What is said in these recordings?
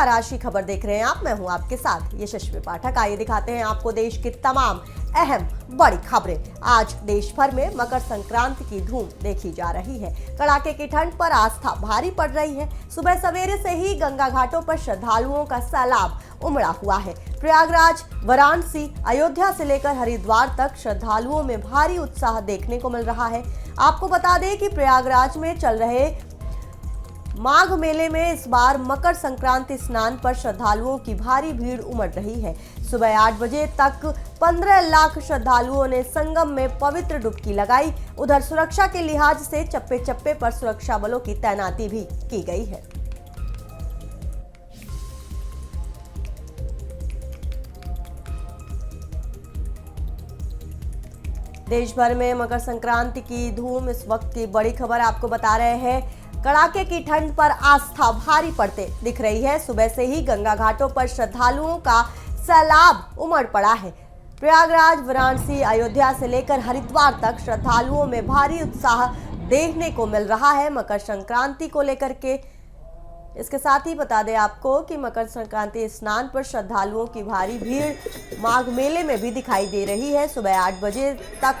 नमस्कार, आज की खबर देख रहे हैं आप। मैं हूं आपके साथ यशस्वी पाठक। आइए दिखाते हैं आपको देश की तमाम अहम बड़ी खबरें। आज देश भर में मकर संक्रांति की धूम देखी जा रही है। कड़ाके की ठंड पर आस्था भारी पड़ रही है। सुबह सवेरे से ही गंगा घाटों पर श्रद्धालुओं का सैलाब उमड़ा हुआ है। प्रयागराज, वाराणसी, अयोध्या से लेकर हरिद्वार तक श्रद्धालुओं में भारी उत्साह देखने को मिल रहा है। आपको बता दें कि प्रयागराज में चल रहे माघ मेले में इस बार मकर संक्रांति स्नान पर श्रद्धालुओं की भारी भीड़ उमड़ रही है। सुबह 8 बजे तक 15 लाख श्रद्धालुओं ने संगम में पवित्र डुबकी लगाई। उधर सुरक्षा के लिहाज से चप्पे चप्पे पर सुरक्षा बलों की तैनाती भी की गई है। देश भर में मकर संक्रांति की धूम, इस वक्त की बड़ी खबर आपको बता रहे हैं। कड़ाके की ठंड पर आस्था भारी पड़ते दिख रही है। सुबह से ही गंगा घाटों पर श्रद्धालुओं का सैलाब उमड़ पड़ा है। प्रयागराज, वाराणसी, अयोध्या से लेकर हरिद्वार तक श्रद्धालुओं में भारी उत्साह देखने को मिल रहा है मकर संक्रांति को लेकर के। इसके साथ ही बता दें आपको कि मकर संक्रांति स्नान पर श्रद्धालुओं की भारी भीड़ माघ मेले में भी दिखाई दे रही है। सुबह 8 बजे तक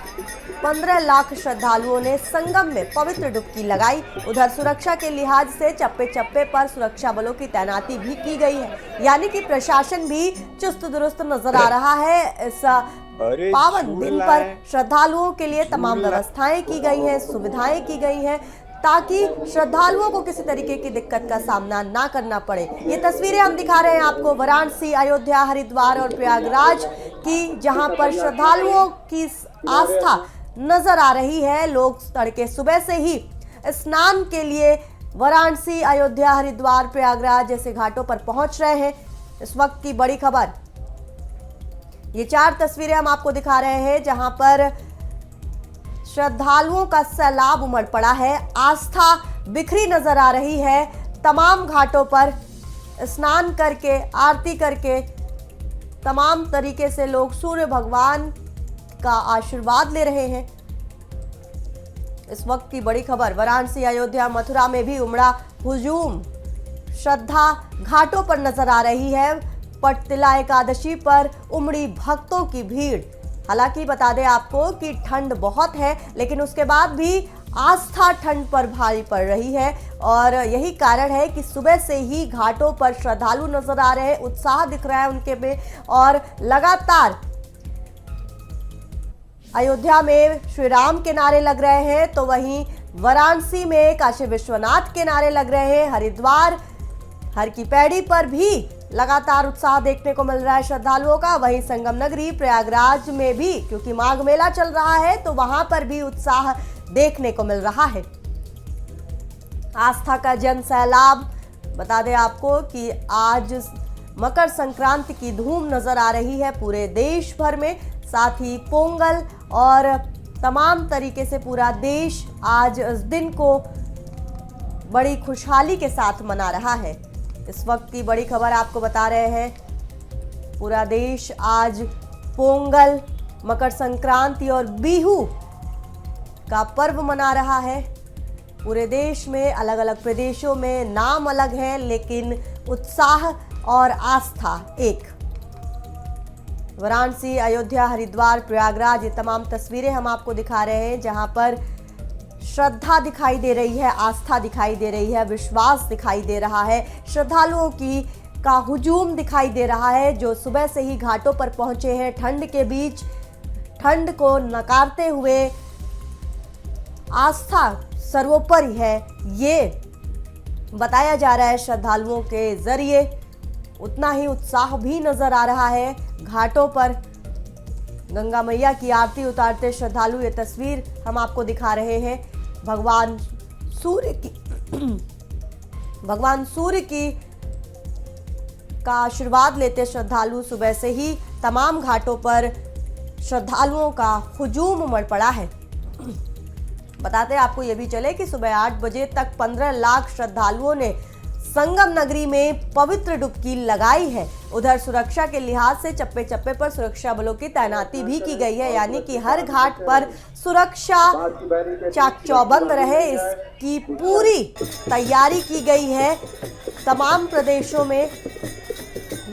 15 लाख श्रद्धालुओं ने संगम में पवित्र डुबकी लगाई। उधर सुरक्षा के लिहाज से चप्पे चप्पे पर सुरक्षा बलों की तैनाती भी की गई है, यानी कि प्रशासन भी चुस्त दुरुस्त नजर आ रहा है। इस पावन दिन पर श्रद्धालुओं के लिए तमाम व्यवस्थाएं की गई हैं, सुविधाएं की गई हैं, ताकि श्रद्धालुओं को किसी तरीके की दिक्कत का सामना ना करना पड़े। ये तस्वीरें हम दिखा रहे हैं आपको वाराणसी, अयोध्या, हरिद्वार और प्रयागराज की, जहां पर श्रद्धालुओं की आस्था नजर आ रही है। लोग तड़के सुबह से ही स्नान के लिए वाराणसी, अयोध्या, हरिद्वार, प्रयागराज जैसे घाटों पर पहुंच रहे हैं। इस वक्त की बड़ी खबर, ये 4 तस्वीरें हम आपको दिखा रहे हैं जहां पर श्रद्धालुओं का सैलाब उमड़ पड़ा है। आस्था बिखरी नजर आ रही है। तमाम घाटों पर स्नान करके, आरती करके तमाम तरीके से लोग सूर्य भगवान का आशीर्वाद ले रहे हैं। इस वक्त की बड़ी खबर, वाराणसी, अयोध्या, मथुरा में भी उमड़ा हुजूम। श्रद्धा घाटों पर नजर आ रही है। पटतिला एकादशी पर उमड़ी भक्तों की भीड़। हालांकि बता दें आपको कि ठंड बहुत है, लेकिन उसके बाद भी आस्था ठंड पर भारी पड़ रही है और यही कारण है कि सुबह से ही घाटों पर श्रद्धालु नजर आ रहे हैं। उत्साह दिख रहा है उनके में और लगातार अयोध्या में श्री राम के नारे लग रहे हैं, तो वहीं वाराणसी में काशी विश्वनाथ के नारे लग रहे हैं। हरिद्वार, हर की पैड़ी पर भी लगातार उत्साह देखने को मिल रहा है श्रद्धालुओं का। वहीं संगम नगरी प्रयागराज में भी, क्योंकि माघ मेला चल रहा है, तो वहां पर भी उत्साह देखने को मिल रहा है। आस्था का जन सैलाब। बता दें आपको कि आज मकर संक्रांति की धूम नजर आ रही है पूरे देश भर में। साथ ही पोंगल और तमाम तरीके से पूरा देश आज इस दिन को बड़ी खुशहाली के साथ मना रहा है। इस वक्त की बड़ी खबर आपको बता रहे हैं, पूरा देश आज पोंगल, मकर संक्रांति और बिहू का पर्व मना रहा है। पूरे देश में अलग अलग प्रदेशों में नाम अलग है, लेकिन उत्साह और आस्था एक। वाराणसी, अयोध्या, हरिद्वार, प्रयागराज, ये तमाम तस्वीरें हम आपको दिखा रहे हैं जहां पर श्रद्धा दिखाई दे रही है, आस्था दिखाई दे रही है, विश्वास दिखाई दे रहा है। श्रद्धालुओं का हुजूम दिखाई दे रहा है जो सुबह से ही घाटों पर पहुंचे हैं। ठंड के बीच ठंड को नकारते हुए आस्था सर्वोपरि है, ये बताया जा रहा है श्रद्धालुओं के जरिए। उतना ही उत्साह भी नजर आ रहा है घाटों पर। गंगा मैया की आरती उतारते श्रद्धालु, ये तस्वीर हम आपको दिखा रहे हैं। भगवान सूर्य की का आशीर्वाद लेते श्रद्धालु सुबह से ही तमाम घाटों पर श्रद्धालुओं का हुजूम उमड़ पड़ा है। बताते आपको ये भी चले कि सुबह 8 बजे तक 15 लाख श्रद्धालुओं ने संगम नगरी में पवित्र डुबकी लगाई है। उधर सुरक्षा के लिहाज से चप्पे चप्पे पर सुरक्षा बलों की तैनाती भी की गई है, यानी कि हर घाट पर सुरक्षा चाक चौबंद रहे, इसकी पूरी तैयारी की गई है। तमाम प्रदेशों में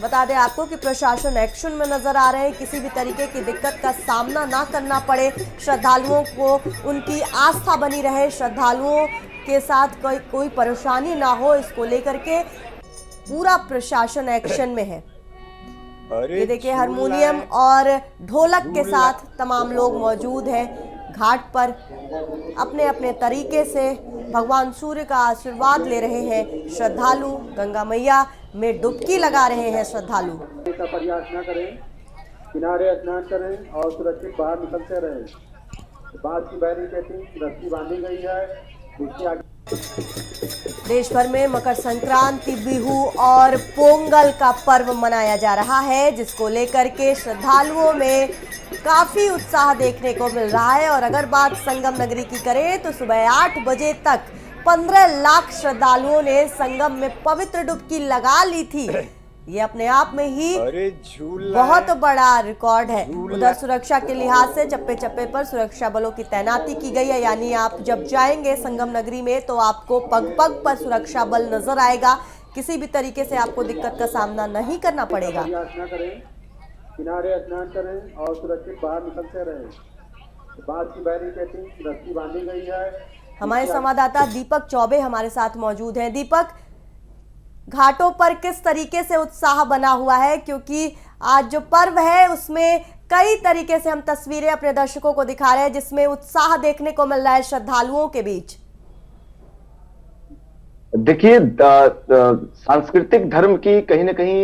बता दें आपको कि प्रशासन एक्शन में नजर आ रहे हैं, किसी भी तरीके की दिक्कत का सामना ना करना पड़े, श्रद्धालुओं को उनकी आस्था बनी रहे, श्रद्धालुओं के साथ कोई परेशानी ना हो, इसको लेकर के पूरा प्रशासन एक्शन में है। ये देखिए हारमोनियम और ढोलक के साथ तमाम लोग मौजूद हैं घाट पर, अपने अपने तरीके से भगवान सूर्य का आशीर्वाद ले रहे हैं श्रद्धालु। गंगा मैया में डुबकी लगा रहे हैं श्रद्धालु। का प्रयास न करें, किनारे स्नान करें और सुरक्षित बाहर निकलते रहें। बात की बैरिकेडिंग रस्सी बांधी गई है, इसके आगे देश भर में मकर संक्रांति, बिहू और पोंगल का पर्व मनाया जा रहा है, जिसको लेकर के श्रद्धालुओं में काफी उत्साह देखने को मिल रहा है। और अगर बात संगम नगरी की करें तो सुबह 8 बजे तक 15 लाख श्रद्धालुओं ने संगम में पवित्र डुबकी लगा ली थी। ये अपने आप में ही बहुत बड़ा रिकॉर्ड है। उधर सुरक्षा के लिहाज से चप्पे चप्पे पर सुरक्षा बलों की तैनाती की गई है, यानी आप जब जाएंगे संगम नगरी में तो आपको पग पग पर सुरक्षा बल नजर आएगा। किसी भी तरीके से आपको दिक्कत का सामना नहीं करना पड़ेगा। किनारे स्नान करें और सुरक्षित बाहर निकलते रहें। बात की बैरिकेडिंग रस्सी बांधी गई है। हमारे संवाददाता दीपक चौबे हमारे साथ मौजूद हैं। दीपक, घाटों पर किस तरीके से उत्साह बना हुआ है, क्योंकि आज जो पर्व है उसमें कई तरीके से हम तस्वीरें अपने दर्शकों को दिखा रहे हैं जिसमें उत्साह देखने को मिल रहा है श्रद्धालुओं के बीच। देखिए, सांस्कृतिक धर्म की कहीं ना कहीं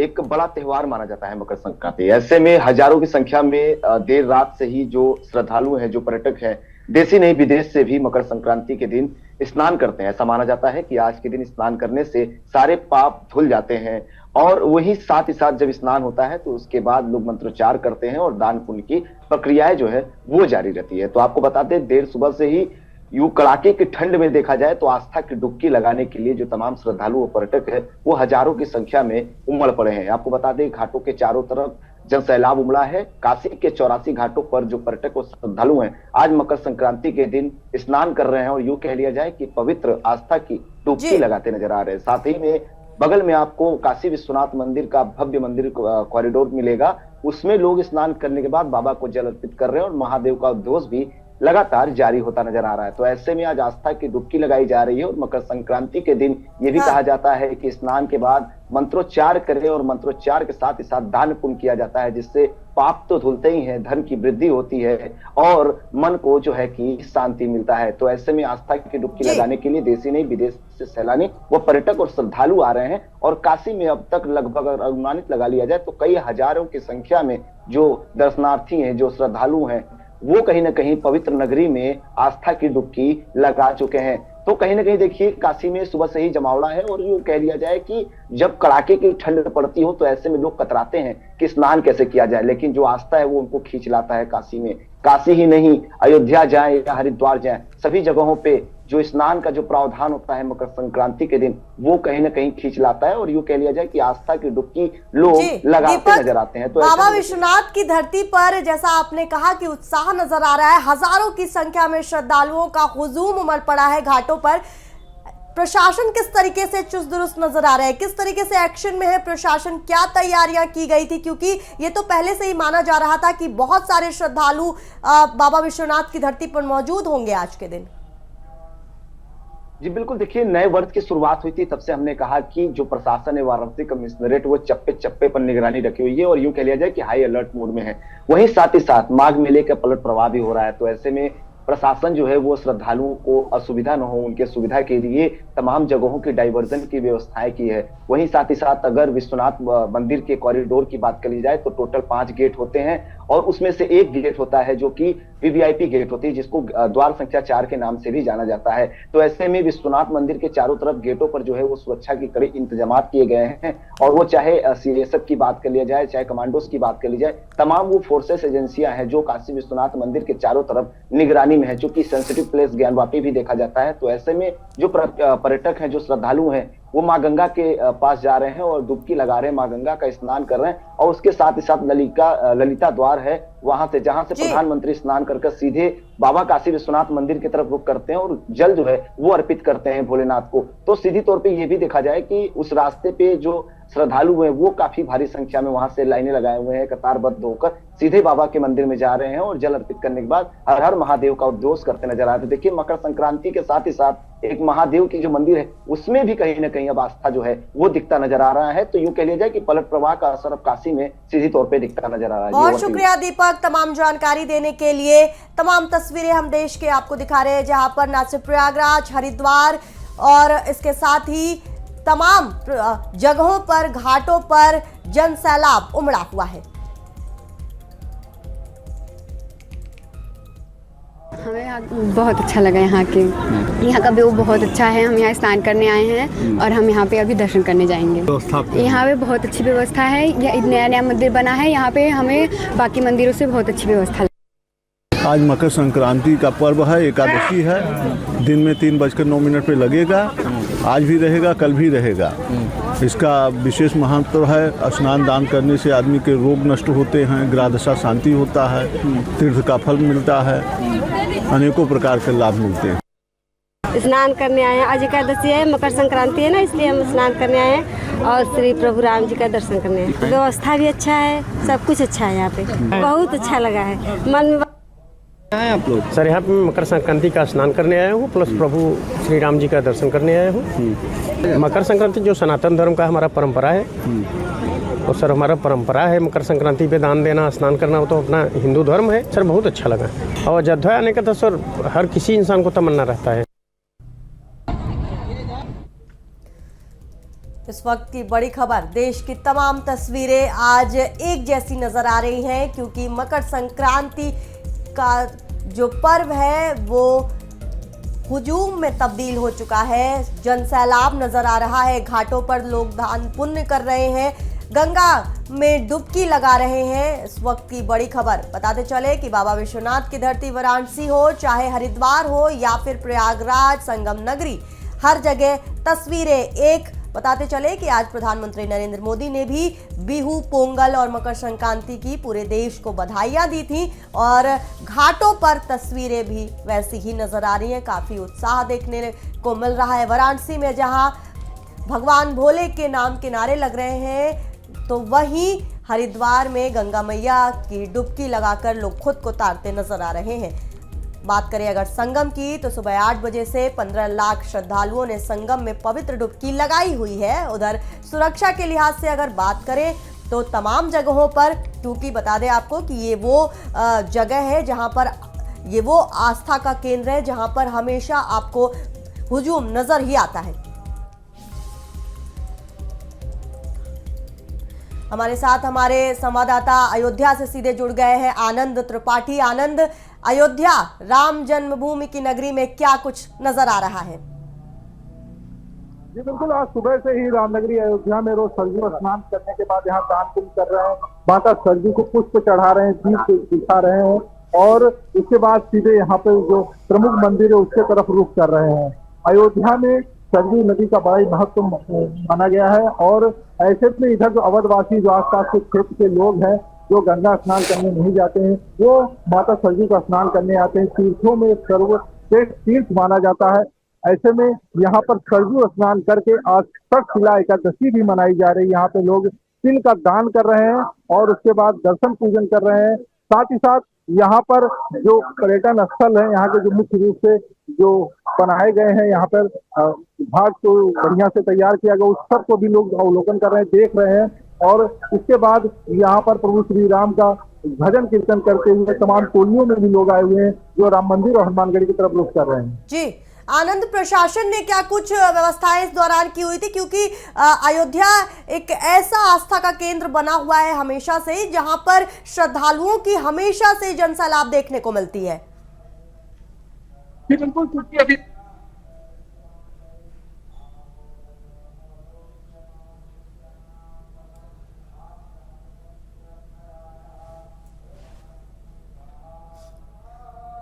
एक बड़ा त्योहार माना जाता है मकर संक्रांति। ऐसे में हजारों की संख्या में देर रात से ही जो श्रद्धालु हैं, जो पर्यटक हैं, देशी नहीं विदेश से भी मकर संक्रांति के दिन स्नान करते हैं। ऐसा माना जाता है कि आज के दिन स्नान करने से सारे पाप धुल जाते हैं। और वही साथ ही साथ जब स्नान होता है तो उसके बाद लोग मंत्रोच्चार करते हैं और दान पुण्य की प्रक्रियाएं जो है वो जारी रहती है। तो आपको बता दें, देर सुबह से ही यूं कड़ाके की ठंड में देखा जाए तो आस्था की डुबकी लगाने के लिए जो तमाम श्रद्धालु और पर्यटक है वो हजारों की संख्या में उमड़ पड़े हैं। आपको बता दें, घाटों के चारों तरफ जन सैलाब उमड़ा है। काशी के 84 घाटों पर जो पर्यटक और श्रद्धालु हैं आज मकर संक्रांति के दिन स्नान कर रहे हैं और यूं कह लिया जाए कि पवित्र आस्था की डुबकी लगाते नजर आ रहे हैं। साथ ही में बगल में आपको काशी विश्वनाथ मंदिर का भव्य मंदिर कॉरिडोर मिलेगा, उसमें लोग स्नान करने के बाद बाबा को जल अर्पित कर रहे हैं और महादेव का उद्घोष भी लगातार जारी होता नजर आ रहा है। तो ऐसे में आज आस्था की डुबकी लगाई जा रही है और मकर संक्रांति के दिन ये भी कहा जाता है कि स्नान के बाद मंत्रोच्चार करें और मंत्रोच्चार के साथ ही साथ दान पुण्य किया जाता है, जिससे पाप तो धुलते ही हैं, धन की वृद्धि होती है और मन को जो है कि शांति मिलता है। तो ऐसे में आस्था की डुबकी लगाने के लिए देशी नहीं विदेश से सैलानी व पर्यटक और श्रद्धालु आ रहे हैं। और काशी में अब तक लगभग अनुमानित लगा लिया जाए तो कई हजारों की संख्या में जो दर्शनार्थी हैं, जो श्रद्धालु हैं, वो कहीं ना कहीं पवित्र नगरी में आस्था की डुबकी लगा चुके हैं। तो कहीं ना कहीं देखिए, काशी में सुबह से ही जमावड़ा है और यूं कह लिया जाए कि जब कड़ाके की ठंड पड़ती हो तो ऐसे में लोग कतराते हैं कि स्नान कैसे किया जाए, लेकिन जो आस्था है वो उनको खींच लाता है काशी में। काशी ही नहीं, अयोध्या जाए या हरिद्वार जाए, सभी जगहों पे जो स्नान का जो प्रावधान होता है मकर संक्रांति के दिन वो कहीं ना कहीं खींच लाता है और यूं कह लिया जाए कि आस्था की डुबकी लोग लगाते नजर आते हैं। तो बाबा विश्वनाथ की धरती पर जैसा आपने कहा कि उत्साह नजर आ रहा है, हजारों की संख्या में श्रद्धालुओं का हुजूम उमड़ पड़ा है घाटों पर। प्रशासन किस तरीके से चुस्त दुरुस्त नजर आ रहा है, किस तरीके से एक्शन में है प्रशासन, क्या तैयारियां की गई थी, क्योंकि ये तो पहले से ही माना जा रहा था कि बहुत सारे श्रद्धालु बाबा विश्वनाथ की धरती पर मौजूद होंगे आज के दिन। जी बिल्कुल, देखिए, नए वर्ष की शुरुआत हुई थी तब से हमने कहा कि जो प्रशासन है, वाराणसी कमिश्नरेट, वो चप्पे चप्पे पर निगरानी रखी हुई है और यूं कह लिया जाए कि हाई अलर्ट मोड में है। वहीं साथ ही साथ माघ मेले का पलट प्रवाह भी हो रहा है। तो ऐसे में प्रशासन जो है वो श्रद्धालुओं को असुविधा न हो, उनके सुविधा के लिए तमाम जगहों की डाइवर्जन की व्यवस्थाएं की है। वहीं साथ ही साथ अगर विश्वनाथ मंदिर के कॉरिडोर की बात करी जाए तो टोटल 5 गेट होते हैं और उसमें से एक गेट होता है जो कि वीवीआईपी गेट होती है, जिसको द्वार संख्या 4 के नाम से भी जाना जाता है। तो ऐसे में विश्वनाथ मंदिर के चारों तरफ गेटों पर जो है वो सुरक्षा के कड़े इंतजाम किए गए हैं और वो चाहे सीएसएफ की बात कर लिया जाए, चाहे कमांडोज की बात कर ली जाए, तमाम वो फोर्सेस एजेंसियां हैं जो काशी विश्वनाथ मंदिर के चारों तरफ निगरानी में है, चूंकि सेंसिटिव प्लेस ज्ञानवापी भी देखा जाता है। तो ऐसे में जो पर्यटक हैं, जो श्रद्धालु हैं, वो माँ गंगा के पास जा रहे हैं और डुबकी लगा रहे हैं, माँ गंगा का स्नान कर रहे हैं। और उसके साथ ही साथ ललिता द्वार है, वहां से जहां से प्रधानमंत्री स्नान कर सीधे बाबा काशी विश्वनाथ मंदिर की तरफ रुख करते हैं और जल जो है वो अर्पित करते हैं भोलेनाथ को। तो सीधी तौर पे ये भी देखा जाए कि उस रास्ते पे जो श्रद्धालु हैं वो काफी भारी संख्या में वहां से लाइनें लगाए हुए हैं, कतारबद्ध होकर सीधे बाबा के मंदिर में जा रहे हैं और जल अर्पित करने के बाद हर हर महादेव का उद्घोष करते नजर आते। देखिए, मकर संक्रांति के साथ ही साथ एक महादेव की जो मंदिर है उसमें भी कहीं ना कहीं अब आस्था जो है वो दिखता नजर आ रहा है। तो यूं कह लिया जाए कि पलट प्रवाह का असर अब काशी में सीधी तौर पे दिखता नजर आ रहा है। बहुत शुक्रिया दीपक, तमाम जानकारी देने के लिए। तमाम तस्वीरें हम देश के आपको दिखा रहे हैं, जहां पर न सिर्फ प्रयागराज, हरिद्वार और इसके साथ ही तमाम जगहों पर, घाटों पर जन सैलाब उमड़ा हुआ है। हमें यहाँ बहुत अच्छा लगा। यहाँ का व्यू बहुत अच्छा है। हम यहाँ स्नान करने आए हैं और हम यहाँ पे अभी दर्शन करने जाएंगे। यहाँ पे बहुत अच्छी व्यवस्था है। यह नया नया मंदिर बना है। यहाँ पे हमें बाकी मंदिरों से बहुत अच्छी व्यवस्था। आज मकर संक्रांति का पर्व है, एकादशी है। दिन में 3:09 पे लगेगा। आज भी रहेगा, कल भी रहेगा। इसका विशेष महत्व है। स्नान दान करने से आदमी के रोग नष्ट होते हैं, ग्रह दशा शांति होता है, तीर्थ का फल मिलता है, अनेकों प्रकार के लाभ मिलते हैं। स्नान करने आए हैं। आज एकादशी है, मकर संक्रांति है ना, इसलिए हम स्नान करने आए हैं और श्री प्रभु राम जी का दर्शन करने आए हैं। व्यवस्था भी अच्छा है, सब कुछ अच्छा है। यहाँ पे बहुत अच्छा लगा है। मन में आप लोग सर यहाँ पे मकर संक्रांति का स्नान करने आया हूँ, प्लस प्रभु श्री राम जी का दर्शन करने आया हूँ। मकर संक्रांति जो सनातन धर्म का हमारा परंपरा है, तो सर हमारा परंपरा है मकर संक्रांति पे दान देना, स्नान करना, वो तो अपना हिंदू धर्म है। सर बहुत अच्छा लगा। और अयोध्या आने का तो सर हर किसी इंसान को तमन्ना रहता है। इस वक्त की बड़ी खबर, देश की तमाम तस्वीरें आज एक जैसी नजर आ रही हैं, क्योंकि मकर संक्रांति का जो पर्व है वो हुजूम में तब्दील हो चुका है। जन सैलाब नजर आ रहा है। घाटों पर लोग दान पुण्य कर रहे हैं, गंगा में डुबकी लगा रहे हैं। इस वक्त की बड़ी खबर, बताते चले कि बाबा विश्वनाथ की धरती वाराणसी हो, चाहे हरिद्वार हो या फिर प्रयागराज संगम नगरी, हर जगह तस्वीरें एक। बताते चले कि आज प्रधानमंत्री नरेंद्र मोदी ने भी बिहू, पोंगल और मकर संक्रांति की पूरे देश को बधाइयां दी थी और घाटों पर तस्वीरें भी वैसी ही नजर आ रही हैं। काफी उत्साह देखने को मिल रहा है वाराणसी में, जहां भगवान भोले के नाम के नारे लग रहे हैं, तो वहीं हरिद्वार में गंगा मैया की डुबकी लगाकर लोग खुद को तारते नजर आ रहे हैं। बात करें अगर संगम की, तो सुबह 8 बजे से 15 लाख श्रद्धालुओं ने संगम में पवित्र डुबकी लगाई हुई है। उधर सुरक्षा के लिहाज से अगर बात करें तो तमाम जगहों पर, क्योंकि बता दें आपको कि ये वो जगह है जहां पर, ये वो आस्था का केंद्र है जहां पर हमेशा आपको हुजूम नजर ही आता है। हमारे साथ हमारे संवाददाता अयोध्या से सीधे जुड़ गए हैं आनंद त्रिपाठी। आनंद, अयोध्या राम जन्मभूमि की नगरी में क्या कुछ नजर आ रहा है? जी बिल्कुल, आज सुबह से ही रामनगरी अयोध्या में रोज सरयू स्नान करने के बाद यहाँ दान पुण्य कर रहे हैं, माता सरयू को पुष्प चढ़ा रहे हैं, दीप दिखा रहे हैं और इसके बाद सीधे यहाँ पे जो प्रमुख मंदिर है उसके तरफ रुख कर रहे हैं। अयोध्या में सरयू नदी का बड़ा ही महत्व माना गया है और ऐसे में इधर जो अवधवासी, जो आसपास के क्षेत्र के लोग हैं, जो गंगा स्नान करने नहीं जाते हैं, वो माता सरयू का स्नान करने आते हैं। तीर्थों में सर्वश्रेष्ठ तीर्थ माना जाता है। ऐसे में यहाँ पर सरयू स्नान करके आज तक्षशिला एकादशी भी मनाई जा रही है। यहाँ पे लोग तिल का दान कर रहे हैं और उसके बाद दर्शन पूजन कर रहे हैं। साथ ही साथ यहाँ पर जो पर्यटन स्थल है, यहाँ के जो मुख्य रूप से जो बनाए गए हैं, यहाँ पर घाट को बढ़िया से तैयार किया गया, उस सब को भी लोग अवलोकन कर रहे हैं, देख रहे हैं। और इसके बाद यहाँ पर प्रभु श्री राम का भजन कीर्तन करते हुए तमाम टोलियों में भी लोग आए हुए हैं जो राम मंदिर और हनुमानगढ़ी की तरफ रुख कर रहे हैं। जी आनंद, प्रशासन ने क्या कुछ व्यवस्थाएं इस दौरान की हुई थी, क्योंकि अयोध्या एक ऐसा आस्था का केंद्र बना हुआ है हमेशा से, जहां पर श्रद्धालुओं की हमेशा से जनसैलाब देखने को मिलती है? जी बिल्कुल, क्योंकि अभी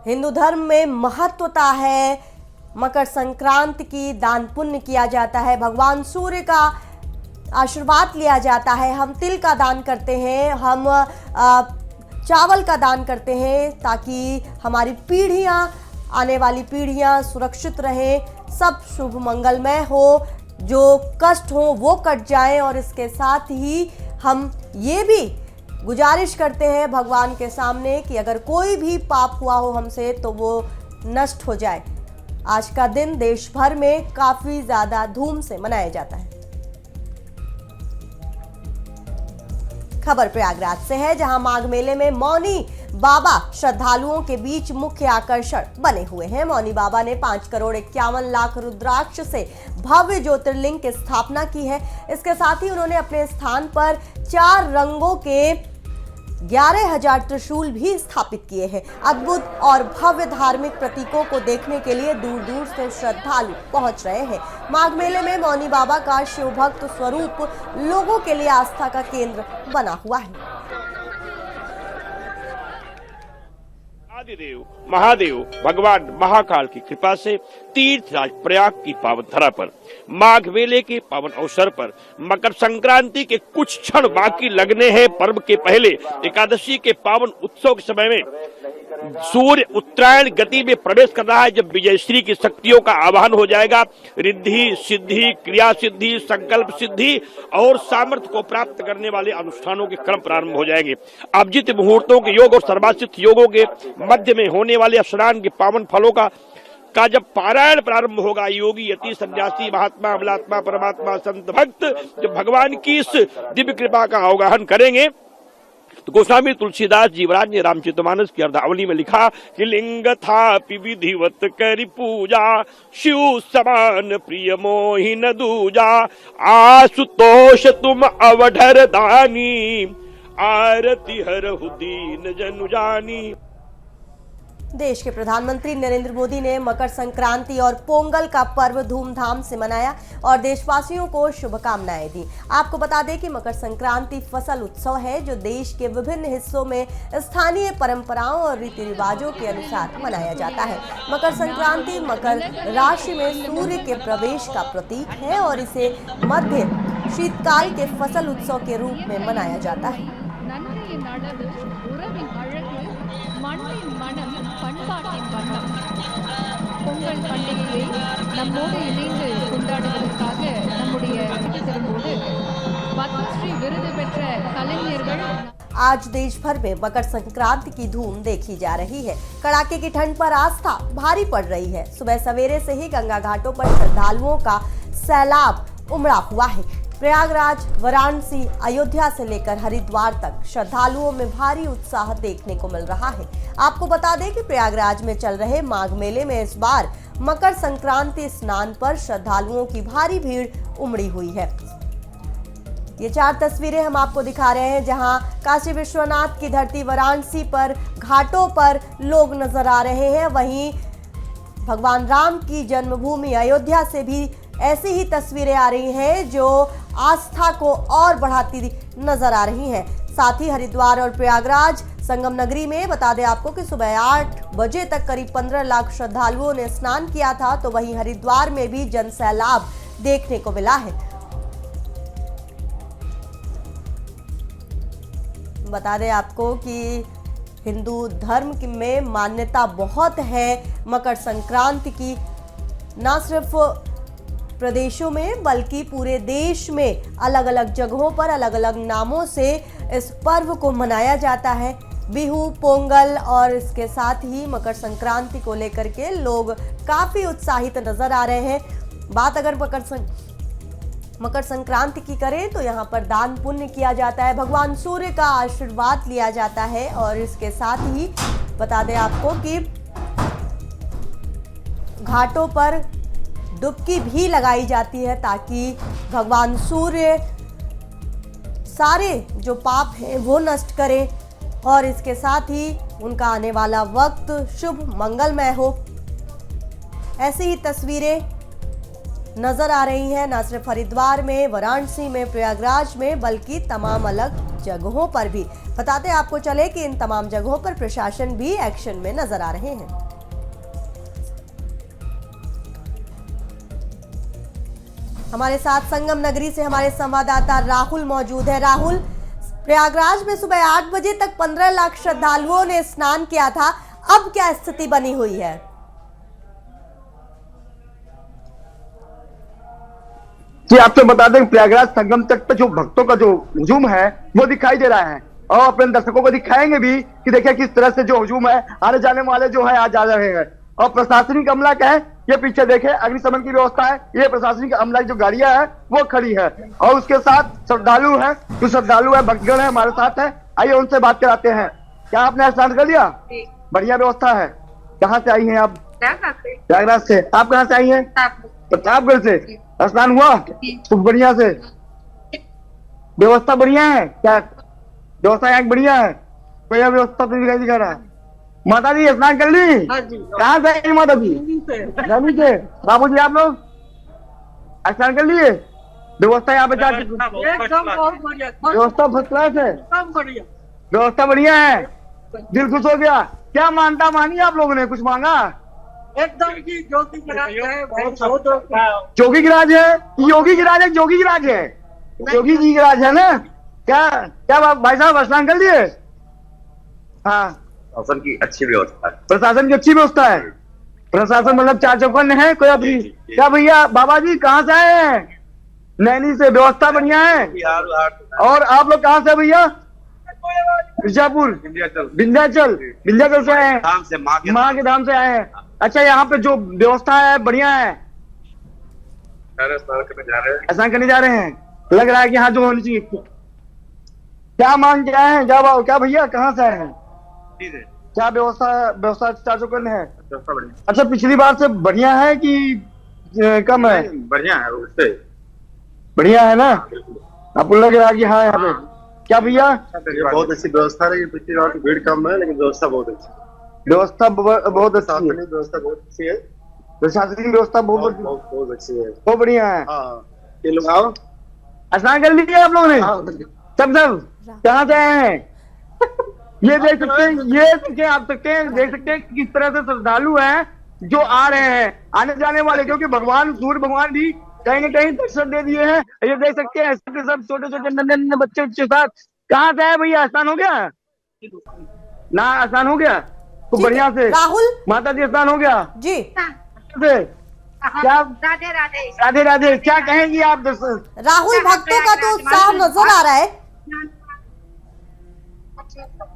हिंदू धर्म में महत्वता है मकर संक्रांति की दान पुण्य किया जाता है, भगवान सूर्य का आशीर्वाद लिया जाता है। हम तिल का दान करते हैं, हम चावल का दान करते हैं ताकि हमारी पीढ़ियां, आने वाली पीढ़ियां सुरक्षित रहें, सब शुभ मंगलमय हो, जो कष्ट हो वो कट जाएं। और इसके साथ ही हम ये भी गुजारिश करते हैं भगवान के सामने कि अगर कोई भी पाप हुआ हो हमसे तो वो नष्ट हो जाए। आज का दिन देश भर में काफी ज्यादा धूम से मनाया जाता है। खबर प्रयागराज से है, जहां माघ मेले में मौनी बाबा श्रद्धालुओं के बीच मुख्य आकर्षण बने हुए हैं। मौनी बाबा ने 5 करोड़ 51 लाख रुद्राक्ष से भव्य ज्योतिर्लिंग की स्थापना की है। इसके साथ ही उन्होंने अपने स्थान पर 4 रंगों के 11,000 त्रिशूल भी स्थापित किए हैं। अद्भुत और भव्य धार्मिक प्रतीकों को देखने के लिए दूर दूर से श्रद्धालु पहुंच रहे हैं। माघ मेले में मौनी बाबा का शिव भक्त स्वरूप लोगों के लिए आस्था का केंद्र बना हुआ है। आदिदेव महादेव भगवान महाकाल की कृपा से तीर्थराज प्रयाग की पावन धरा पर माघ मेले के पावन अवसर पर मकर संक्रांति के कुछ क्षण बाकी लगने हैं। पर्व के पहले एकादशी के पावन उत्सव के समय में सूर्य उत्तरायण गति में प्रवेश कर रहा है, जब विजयश्री की शक्तियों का आवाहन हो जाएगा। रिद्धि सिद्धि, क्रिया सिद्धि, संकल्प सिद्धि और सामर्थ्य को प्राप्त करने वाले अनुष्ठानों के क्रम प्रारंभ हो जाएंगे। अभिजित मुहूर्तों के योग और सर्वासित योगों के मध्य में होने वाले स्नान के पावन फलों का जब पारायण प्रारंभ होगा, योगी यति सन्यासी महात्मा अमलात्मा परमात्मा संत भक्त जब भगवान की इस दिव्य कृपा का अवगाहन करेंगे तो गोस्वामी तुलसीदास जीवराज ने रामचरितमानस की अर्धावली में लिखा कि लिंग था विधिवत करि पूजा, शिव समान प्रिय मोहि न दूजा, आशुतोष तुम अवधर दानी, आरती हरहु दीन जनु जानी। देश के प्रधानमंत्री नरेंद्र मोदी ने मकर संक्रांति और पोंगल का पर्व धूमधाम से मनाया और देशवासियों को शुभकामनाएं दी। आपको बता दें कि मकर संक्रांति फसल उत्सव है जो देश के विभिन्न हिस्सों में स्थानीय परंपराओं और रीति रिवाजों के अनुसार मनाया जाता है। मकर संक्रांति मकर राशि में सूर्य के प्रवेश का प्रतीक है और इसे मध्य शीतकाल के फसल उत्सव के रूप में मनाया जाता है। மண்ணின் மனம் பண்பாட்டின் வண்ணம் பொங்கல் பண்டிகையை நம்மோடு இணைந்து கொண்டாடுவதற்காக நம்முடைய திரும்போது பத்மஸ்ரீ விருது பெற்ற கலைஞர்கள் आज देश भर में मकर संक्रांति की धूम देखी जा रही है। कड़ाके की ठंड पर आस्था भारी पड़ रही है। सुबह सवेरे से ही गंगा घाटों पर श्रद्धालुओं का सैलाब उमड़ा हुआ है। प्रयागराज, वाराणसी, अयोध्या से लेकर हरिद्वार तक श्रद्धालुओं में भारी उत्साह देखने को मिल रहा है। आपको बता दें कि प्रयागराज में चल रहे माघ मेले में इस बार मकर संक्रांति स्नान पर श्रद्धालुओं की भारी भीड़ उमड़ी हुई है। ये 4 तस्वीरें हम आपको दिखा रहे हैं जहां काशी विश्वनाथ की धरती वाराणसी पर घाटों पर लोग नजर आ रहे हैं। वहीं भगवान राम की जन्मभूमि अयोध्या से भी ऐसी ही तस्वीरें आ रही हैं जो आस्था को और बढ़ाती नजर आ रही हैं। साथ ही हरिद्वार और प्रयागराज संगम नगरी में बता दें आपको कि सुबह 8 बजे तक करीब 15 लाख श्रद्धालुओं ने स्नान किया था, तो वहीं हरिद्वार में भी जनसैलाब देखने को मिला है। बता दें आपको कि हिंदू धर्म में मान्यता बहुत है मकर संक्रांति की, न सिर्फ प्रदेशों में बल्कि पूरे देश में अलग अलग जगहों पर अलग अलग नामों से इस पर्व को मनाया जाता है। बिहू, पोंगल और इसके साथ ही मकर संक्रांति को लेकर के लोग काफी उत्साहित नजर आ रहे हैं। बात अगर मकर संक्रांति की करें तो यहाँ पर दान पुण्य किया जाता है, भगवान सूर्य का आशीर्वाद लिया जाता है और इसके साथ ही बता दें आपको कि घाटों पर डुबकी भी लगाई जाती है ताकि भगवान सूर्य सारे जो पाप हैं वो नष्ट करें और इसके साथ ही उनका आने वाला वक्त शुभ मंगलमय हो। ऐसी ही तस्वीरें नजर आ रही हैं न सिर्फ हरिद्वार में, वाराणसी में, प्रयागराज में बल्कि तमाम अलग जगहों पर भी। बताते आपको चले कि इन तमाम जगहों पर प्रशासन भी एक्शन में नजर आ रहे हैं। हमारे साथ संगम नगरी से हमारे संवाददाता राहुल मौजूद है। राहुल, प्रयागराज में सुबह 8 बजे तक 15 लाख श्रद्धालुओं ने स्नान किया था, अब क्या स्थिति बनी हुई है? जी, आपसे बता दें प्रयागराज संगम तट पर जो भक्तों का जो हुजूम है वो दिखाई दे रहा है और अपने दर्शकों को दिखाएंगे भी कि देखिए किस तरह से जो हुजूम है, आने जाने वाले जो है आज आ रहे हैं। और प्रशासनिक अमला का है, ये पीछे देखे अग्निशमन की व्यवस्था है, ये प्रशासनिक अमला की जो गाड़ियां है वो खड़ी है और उसके साथ श्रद्धालु है, जो श्रद्धालु है भक्तगण है हमारे साथ है। आइए उनसे बात कराते हैं। क्या आपने स्नान कर लिया? बढ़िया व्यवस्था है। कहाँ से आई हैं आप? प्रयागराज से। आप कहाँ से आई हैं? प्रतापगढ़ से। स्नान हुआ खूब बढ़िया से? व्यवस्था बढ़िया है? क्या व्यवस्था यहाँ बढ़िया है? कोई व्यवस्था तो दिखाई दिखा रहा है। माता जी स्नान कर ली? कहाँ से आई माता जी? नदी से। बाबू जी आप लोग स्नान कर लिए? व्यवस्था यहाँ पे व्यवस्था फर्स्ट क्लास है, व्यवस्था बढ़िया है, दिल खुश हो गया। क्या मानता मानी आप लोगों ने? कुछ मांगा? एकदम की जोगी गिराज है, जोगी गिराज है, योगी गिराज है, जोगी गिराज है, योगी जी गिराज है ना? क्या क्या भाई साहब स्नान कर लिए? हाँ, प्रशासन की अच्छी व्यवस्था है। प्रशासन की अच्छी व्यवस्था है। प्रशासन मतलब चार चौकन्ने है कोई अभी? क्या भैया बाबा जी कहाँ से आए हैं? नैनी से। व्यवस्था बढ़िया है। और आप लोग कहाँ से भैया? मिर्जापुर, विंध्याचल से आए हैं, माँ के धाम से आए हैं। अच्छा, यहाँ पे जो व्यवस्था है बढ़िया है? स्नान करने जा रहे हैं। लग रहा है कि हाँ जो होनी चाहिए। क्या मांग के आए हैं? क्या भैया कहाँ से आए हैं? क्या व्यवस्था चार चौकन्ने है? अच्छा, पिछली बार से बढ़िया है कि कम है? बढ़िया है, उससे बढ़िया है ना? आपको लग रहा है कि हाँ यहाँ पे? क्या भैया? बहुत अच्छी व्यवस्था है। पिछली बार भीड़ कम है लेकिन व्यवस्था बहुत अच्छी है। व्यवस्था बहुत अच्छी है। व्यवस्था बहुत अच्छी है। प्रशासनिक व्यवस्था बहुत अच्छी है, बहुत बढ़िया है। ये लोग आओ स्नान कर लीजिए आप लोगों ने? सब कहाँ से आए हैं? ये देख सकते हैं, आप देख सकते हैं किस तरह से श्रद्धालु हैं जो आ रहे हैं, आने जाने वाले, क्योंकि भगवान सूर्य भगवान भी कहीं न कहीं दर्शन दे दिए हैं। ये देख सकते हैं सब छोटे छोटे नन्हे बच्चे के साथ। कहाँ से है भैया? स्नान हो गया ना? स्नान हो गया तो बढ़िया से। राहुल, माता जी स्नान हो गया जी? क्या राधे राधे। राधे राधे। क्या कहेंगी आप? राहुल, भक्तों का तो उत्साह नजर आ रहा है।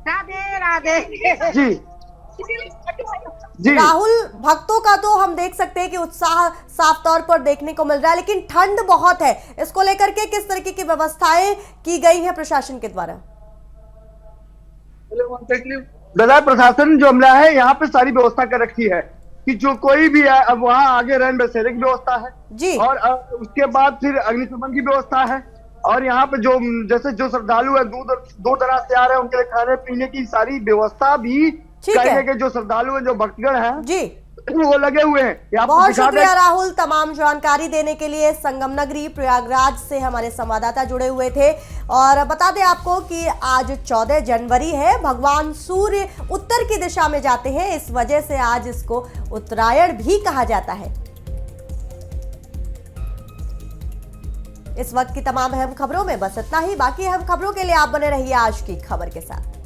राधे राधे जी जी। राहुल, भक्तों का तो हम देख सकते हैं कि उत्साह साफ तौर पर देखने को मिल रहा है, लेकिन ठंड बहुत है। इसको लेकर के किस तरीके की व्यवस्थाएं की गई हैं प्रशासन के द्वारा? दादा, प्रशासन जो अमला है यहाँ पे सारी व्यवस्था कर रखी है कि जो कोई भी है, अब वहाँ आगे रैन बसेरे की व्यवस्था है जी, और उसके बाद फिर अग्निशमन की व्यवस्था है। और यहाँ पे जो जैसे जो श्रद्धालु है दूर दराज से आ रहे हैं, उनके लिए खाने पीने की सारी व्यवस्था भी करने के जो श्रद्धालु है, जो भक्तगण हैं जी, वो लगे हुए हैं। बहुत शुक्रिया राहुल, तमाम जानकारी देने के लिए। संगम नगरी प्रयागराज से हमारे संवाददाता जुड़े हुए थे। और बता दें आपको कि आज 14 जनवरी है। भगवान सूर्य उत्तर की दिशा में जाते हैं, इस वजह से आज इसको उत्तरायण भी कहा जाता है। इस वक्त की तमाम अहम खबरों में बस इतना ही। बाकी अहम खबरों के लिए आप बने रहिए आज की खबर के साथ।